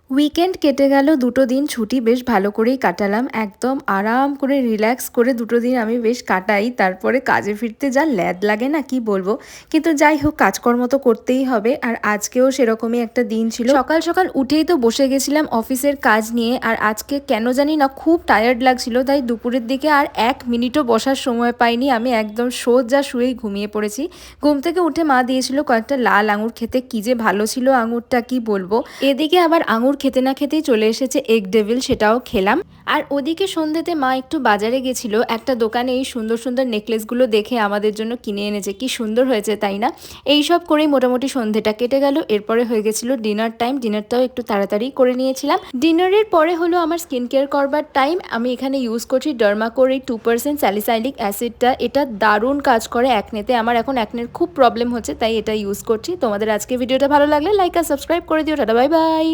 Weekend কেটে গেল, দুটো দিন ছুটি বেশ ভালো করেই কাটালাম। একদম আরাম করে রিল্যাক্স করে দুটো দিন আমি বেশ কাটাই। তারপরে কাজে ফিরতে যা ল্যাদ লাগে না কি বলবো। কিন্তু যাই হোক, কাজকর্ম তো করতেই হবে। আর আজকেও সেরকমই একটা দিন ছিল। সকাল সকাল উঠেই তো বসে গেছিলাম অফিসের কাজ নিয়ে। আর আজকে কেন জানি না খুব টায়ার্ড লাগছিল, তাই দুপুরের দিকে আর 1 মিনিটও বসার সময় পাইনি। আমি একদম সোজা শুয়েই ঘুমিয়ে পড়েছি। ঘুম থেকে উঠে মা দিয়েছিল কয়েকটা লাল আঙুর খেতে, কি যে ভালো ছিল আঙুরটা কি বলবো। এদিকে আবার আঙুর খেতে না খেতেই চলে এসেছে এগ ডেভিল, সেটাও খেলাম। আর ওদিকে সন্ধ্যেতে মা একটু বাজারে গেছিল, একটা দোকানে এই সুন্দর সুন্দর নেকলেসগুলো দেখে আমাদের জন্য কিনে এনেছে। কি সুন্দর হয়েছে তাই না? এই সব করেই মোটামুটি সন্ধ্যেটা কেটে গেল। এরপরে হয়ে গেছিল ডিনার টাইম। ডিনারটাও একটু তাড়াতাড়ি করে নিয়েছিলাম। ডিনারের পরে হলো আমার স্কিন কেয়ার করবার টাইম। আমি এখানে ইউজ করছি ডার্মাকোর এই 2% স্যালিসাইলিক অ্যাসিডটা। এটা দারুণ কাজ করে অ্যাকনেতে। আমার এখন অ্যাকনের খুব প্রবলেম হচ্ছে, তাই এটা ইউজ করছি। তোমাদের আজকে ভিডিওটা ভালো লাগলে লাইক আর সাবস্ক্রাইব করে দিও। Tata, bye bye.